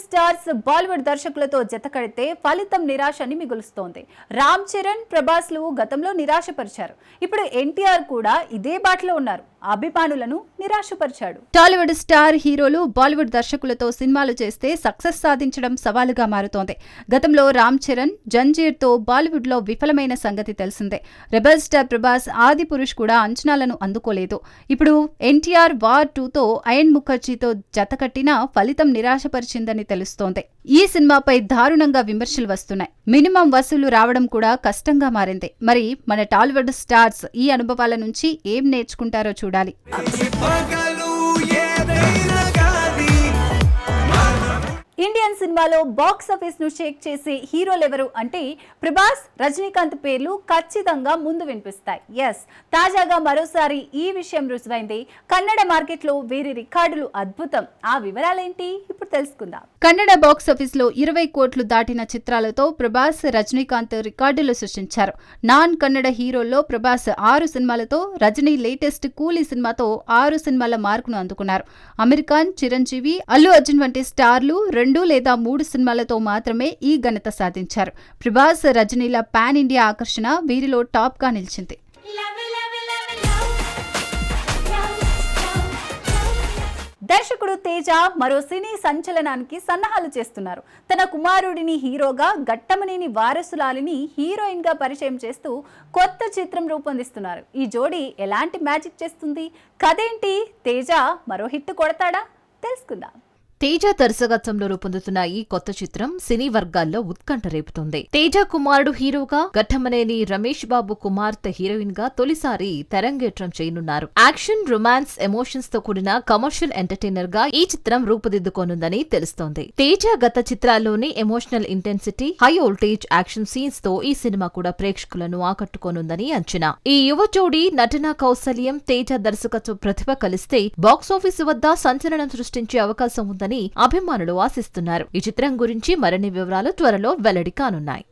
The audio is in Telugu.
స్టార్స్ బాలీవుడ్ దర్శకులతో జతకడితే ఫలితం నిరాశని మిగులుస్తోంది. రామ్ చరణ్, ప్రభాస్లు గతంలో నిరాశపరిచారు. ఇప్పుడు ఎన్టీఆర్ కూడా ఇదే బాటలో ఉన్నారు. అభిమానులను నిరాశపరిచాడు. టాలీవుడ్ స్టార్ హీరోలు బాలీవుడ్ దర్శకులతో సినిమాలు చేస్తే సక్సెస్ సాధించడం సవాలుగా మారుతోంది. గతంలో రామ్ చరణ్ జంజీర్ తో బాలీవుడ్ లో విఫలమైన సంగతి తెలిసిందే. రెబల్ స్టార్ ప్రభాస్ ఆది పురుష్ కూడా అంచనాలను అందుకోలేదు. ఇప్పుడు ఎన్టీఆర్ వార్ 2తో అయన్ ముఖర్జీతో జతకట్టినా ఫలితం నిరాశపరిచిందని తెలుస్తోంది. ఈ సినిమాపై దారుణంగా విమర్శలు వస్తున్నాయి. మినిమం వసూలు రావడం కూడా కష్టంగా మారింది. మరి మన టాలీవుడ్ స్టార్స్ ఈ అనుభవాల నుంచి ఏం నేర్చుకుంటారో చూడాలి. ఇండియన్ సినిమాలో బాక్స్ ఆఫీస్ ను షేక్ చేసే హీరోలెవరు అంటే ప్రభాస్, రజనీకాంత్ పేర్లు ఖచ్చితంగా ముందు వినిపిస్తాయి. ఎస్, తాజాగా మరోసారి ఈ విషయం రుజువైంది. కన్నడ మార్కెట్ లో వీరి రికార్డులు అద్భుతం. ఆ వివరాలేంటి ఇప్పుడు తెలుసుకుందాం. కన్నడ బాక్స్ ఆఫీస్ లో 20 కోట్లు దాటిన చిత్రాలతో ప్రభాస్, రజనీకాంత్ రికార్డులు సృష్టించారు. నాన్ కన్నడ హీరోల్లో ప్రభాస్ 6 సినిమాలతో, రజనీ లేటెస్ట్ కూలీ సినిమాతో 6 సినిమాల మార్కును అందుకున్నారు. అమీర్ ఖాన్, చిరంజీవి, అల్లు అర్జున్ వంటి స్టార్లు 2 లేదా 3 సినిమాలతో మాత్రమే ఈ ఘనత సాధించారు. ప్రభాస్, రజనీల పాన్ ఇండియా ఆకర్షణ వీరిలో టాప్ గా నిలిచింది. దర్శకుడు తేజ మరో సినీ సంచలనానికి సన్నాహాలు చేస్తున్నారు. తన కుమారుడిని హీరోగా, ఘట్టమనేని వారసులాలిని హీరోయిన్ గా పరిచయం చేస్తూ కొత్త చిత్రం రూపొందిస్తున్నారు. ఈ జోడీ ఎలాంటి మ్యాజిక్ చేస్తుంది? కథేంటి? తేజ మరో హిట్ కొడతాడా? తెలుసుకుందాం. తేజ దర్శకత్వంలో రూపొందుతున్న ఈ కొత్త చిత్రం సినీ వర్గాల్లో ఉత్కంఠ రేపుతోంది. తేజ కుమారుడు హీరోగా, ఘట్టమనేని రమేష్ బాబు కుమార్తె హీరోయిన్ గా తొలిసారి తెరంగేట్రం చేయనున్నారు. యాక్షన్, రొమాన్స్, ఎమోషన్స్ తో కూడిన కమర్షియల్ ఎంటర్టైనర్ గా ఈ చిత్రం రూపుదిద్దుకోనుందని తెలుస్తోంది. తేజ గత చిత్రాల్లోని emotional intensity, high voltage action scenes తో ఈ సినిమా కూడా ప్రేక్షకులను ఆకట్టుకోనుందని అంచనా. ఈ యువ జోడీ నటనా కౌశల్యం, తేజ దర్శకత్వ ప్రతిభ కలిస్తే బాక్సాఫీసు వద్ద సంచలనం సృష్టించే అవకాశం ఉందని అభిమానులు ఆశిస్తున్నారు. ఈ చిత్రం గురించి మరిన్ని వివరాలు త్వరలో వెల్లడి కానున్నాయి.